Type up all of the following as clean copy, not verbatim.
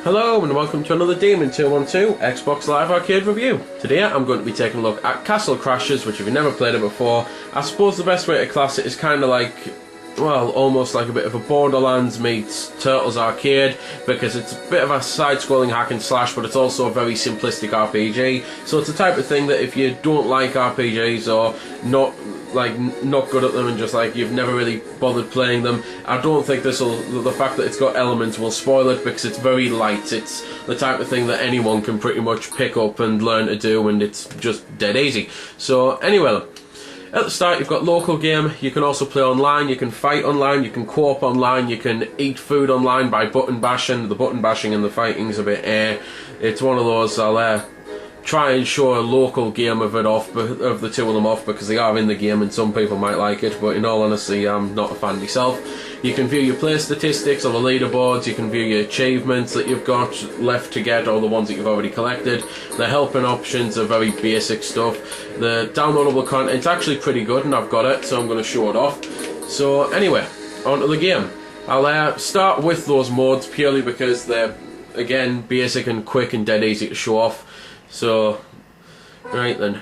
Hello and welcome to another Demon 212 Xbox Live Arcade review. Today I'm going to be taking a look at Castle Crashers, which if you've never played it before, I suppose the best way to class it is kind of like, well, almost like a bit of a Borderlands meets Turtles Arcade, because it's a bit of a side-scrolling hack and slash, but it's also a very simplistic RPG. So it's the type of thing that if you don't like RPGs or not good at them and just like you've never really bothered playing them, I don't think the fact that it's got elements will spoil it, because it's very light. It's the type of thing that anyone can pretty much pick up and learn to do, and it's just dead easy. So anyway, at the start you've got local game. You can also play online, you can fight online, you can co-op online, you can eat food online by button bashing. The button bashing and the fighting's a bit it's one of those, I'll try and show a local game of the two of them off, because they are in the game and some people might like it, but in all honesty I'm not a fan myself. You can view your play statistics on the leaderboards, you can view your achievements that you've got left to get or the ones that you've already collected. The helping options are very basic stuff. The downloadable content's actually pretty good and I've got it, so I'm going to show it off. So anyway, onto the game. I'll start with those modes purely because they're, again, basic and quick and dead easy to show off. So, right then,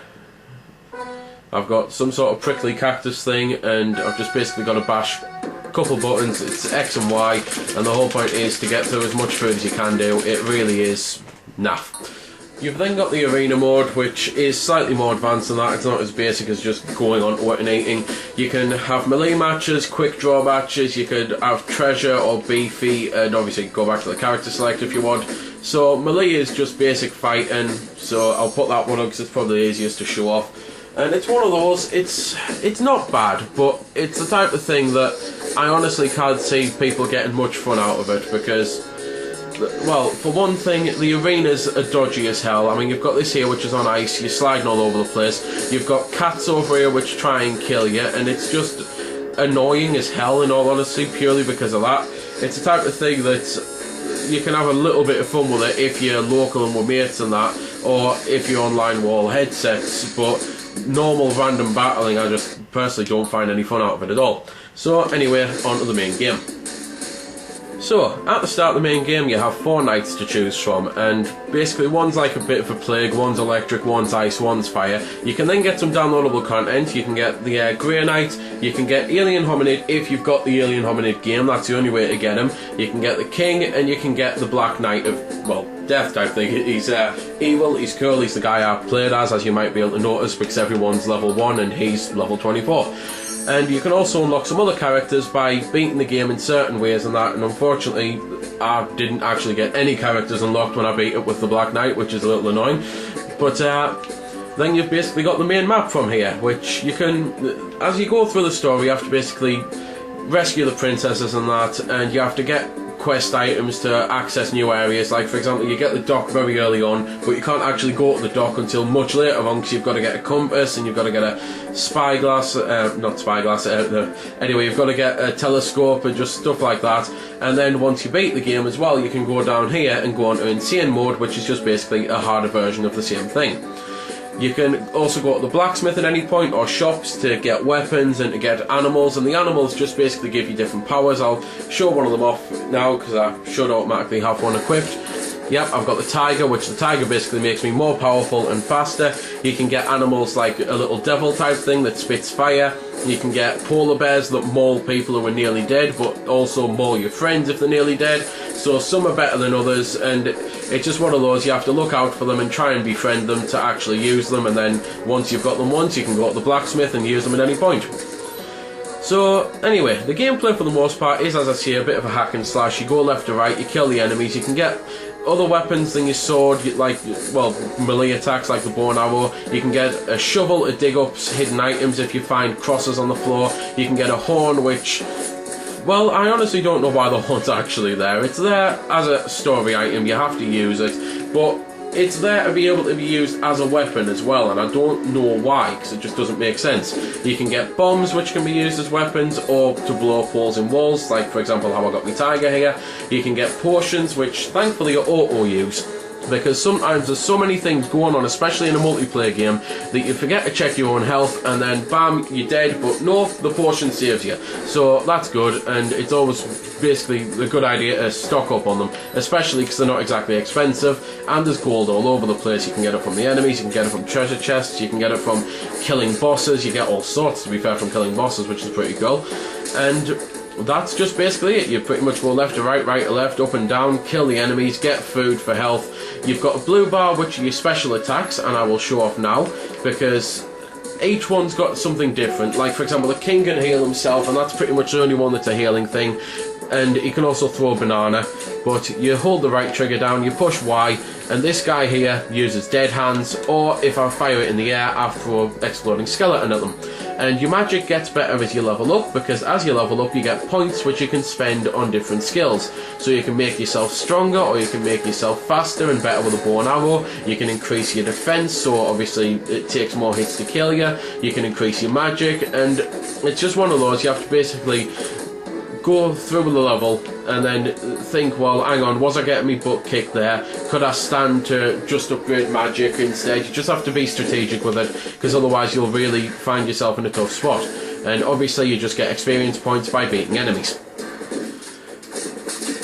I've got some sort of prickly cactus thing, and I've just basically got to bash a couple buttons. It's X and Y, and the whole point is to get through as much food as you can do. It really is naff. You've then got the arena mode, which is slightly more advanced than that. It's not as basic as just going on to it and eating. You can have melee matches, quick draw matches, you could have treasure or beefy, and obviously go back to the character select if you want. So melee is just basic fighting, so I'll put that one up because it's probably the easiest to show off. And it's one of those, it's not bad, but it's the type of thing that I honestly can't see people getting much fun out of it, because, well, for one thing, the arenas are dodgy as hell. I mean, you've got this here which is on ice, you're sliding all over the place. You've got cats over here which try and kill you, and it's just annoying as hell in all honesty, purely because of that. It's the type of thing that you can have a little bit of fun with it if you're local and with mates and that, or if you're online with all headsets, but normal random battling, I just personally don't find any fun out of it at all. So anyway, on to the main game. So, at the start of the main game you have 4 knights to choose from, and basically one's like a bit of a plague, one's electric, one's ice, one's fire. You can then get some downloadable content. You can get the Grey Knight, you can get Alien Hominid if you've got the Alien Hominid game, that's the only way to get him. You can get the King, and you can get the Black Knight of, well, death type thing. He's evil, he's cool, he's the guy I've played as you might be able to notice, because everyone's level 1 and he's level 24. And you can also unlock some other characters by beating the game in certain ways and that, and unfortunately I didn't actually get any characters unlocked when I beat it with the Black Knight, which is a little annoying. But then you've basically got the main map from here, which you can, as you go through the story, you have to basically rescue the princesses and that, and you have to get quest items to access new areas. Like for example, you get the dock very early on, but you can't actually go to the dock until much later on, because you've got to get a compass and you've got to get a spyglass, not spyglass, anyway, you've got to get a telescope and just stuff like that. And then once you beat the game as well, you can go down here and go on to insane mode, which is just basically a harder version of the same thing. You can also go to the blacksmith at any point, or shops, to get weapons and to get animals, and the animals just basically give you different powers. I'll show one of them off now because I should automatically have one equipped. Yep, I've got the tiger, which the tiger basically makes me more powerful and faster. You can get animals like a little devil type thing that spits fire. You can get polar bears that maul people who are nearly dead, but also maul your friends if they're nearly dead. So some are better than others, and it's just one of those, you have to look out for them and try and befriend them to actually use them, and then once you've got them once, you can go to the blacksmith and use them at any point. So anyway, the gameplay for the most part is, as I say, a bit of a hack and slash. You go left to right, you kill the enemies, you can get other weapons than your sword, like, well, melee attacks like the bow and arrow. You can get a shovel to dig up hidden items if you find crosses on the floor. You can get a horn, which, well, I honestly don't know why the horn's actually there. It's there as a story item, you have to use it, but it's there to be able to be used as a weapon as well, and I don't know why, because it just doesn't make sense. You can get bombs which can be used as weapons, or to blow up holes in walls, like for example how I got my tiger here. You can get potions, which thankfully are auto use, because sometimes there's so many things going on, especially in a multiplayer game, that you forget to check your own health, and then bam, you're dead. But no, the potion saves you, so that's good. And it's always basically a good idea to stock up on them, especially because they're not exactly expensive, and there's gold all over the place. You can get it from the enemies, you can get it from treasure chests, you can get it from killing bosses. You get all sorts, to be fair, from killing bosses, which is pretty cool. And that's just basically it. You pretty much go left to right, right to left, up and down, kill the enemies, get food for health. You've got a blue bar, which are your special attacks, and I will show off now, because each one's got something different. Like, for example, the king can heal himself, and that's pretty much the only one that's a healing thing. And he can also throw a banana, but you hold the right trigger down, you push Y, and this guy here uses dead hands, or if I fire it in the air, I throw exploding skeleton at them. And your magic gets better as you level up, because as you level up you get points which you can spend on different skills. So you can make yourself stronger, or you can make yourself faster and better with a bow and arrow. You can increase your defense, so obviously it takes more hits to kill you. You can increase your magic, and it's just one of those. You have to basically go through the level and then think, well, hang on, was I getting me butt kicked there? Could I stand to just upgrade magic instead? You just have to be strategic with it, because otherwise you'll really find yourself in a tough spot. And obviously you just get experience points by beating enemies.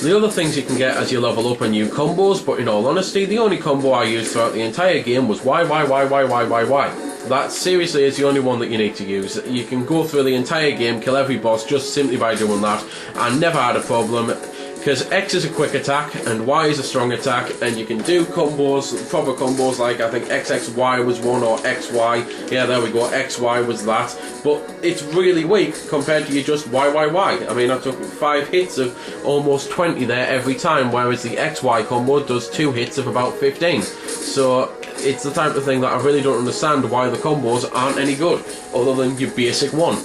The other things you can get as you level up are new combos, but in all honesty, the only combo I used throughout the entire game was Y. That seriously is the only one that you need to use. You can go through the entire game, kill every boss just simply by doing that. I never had a problem, because X is a quick attack and Y is a strong attack, and you can do combos, proper combos, like I think XXY was one, or XY. Yeah, there we go, XY was that. But it's really weak compared to you just YYY. I mean, I took 5 hits of almost 20 there every time, whereas the XY combo does 2 hits of about 15. So it's the type of thing that I really don't understand why the combos aren't any good, other than your basic one.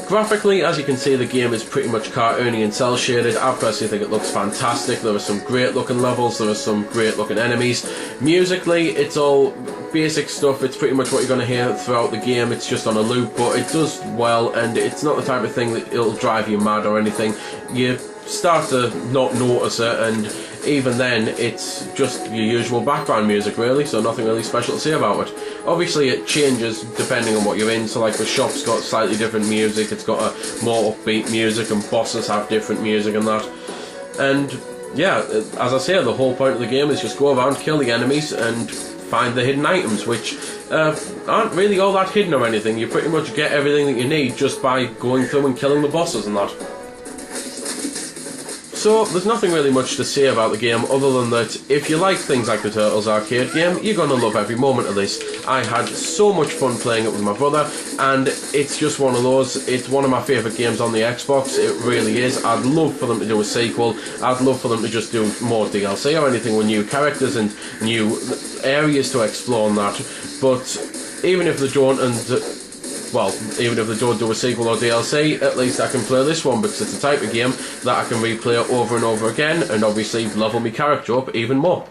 Graphically, as you can see, the game is pretty much cartoony and cel shaded. I personally think it looks fantastic. There are some great looking levels, there are some great looking enemies. Musically, it's all basic stuff. It's pretty much what you're going to hear throughout the game. It's just on a loop, but it does well, and it's not the type of thing that it'll drive you mad or anything. You start to not notice it, and even then it's just your usual background music really, so nothing really special to say about it. Obviously it changes depending on what you're in, so like the shop's got slightly different music, it's got a more upbeat music, and bosses have different music and that. And yeah, as I say, the whole point of the game is just go around, kill the enemies, and find the hidden items, which aren't really all that hidden or anything. You pretty much get everything that you need just by going through and killing the bosses and that. So there's nothing really much to say about the game, other than that if you like things like the Turtles arcade game, you're going to love every moment of this. I had so much fun playing it with my brother, and it's just one of those. It's one of my favourite games on the Xbox, it really is. I'd love for them to do a sequel. I'd love for them to just do more DLC or anything with new characters and new areas to explore and that. But even if they don't, even if they don't do a sequel or DLC, at least I can play this one, because it's the type of game that I can replay over and over again, and obviously level my character up even more.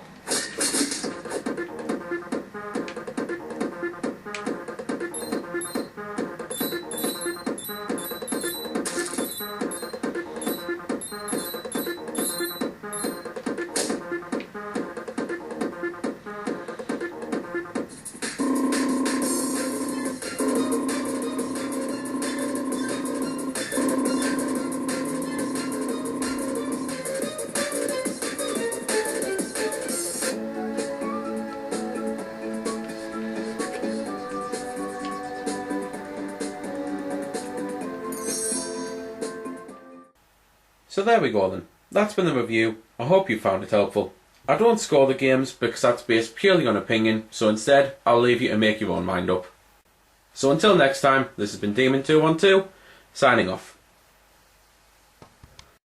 So there we go then. That's been the review. I hope you found it helpful. I don't score the games because that's based purely on opinion, so instead I'll leave you to make your own mind up. So until next time, this has been Demon212, signing off.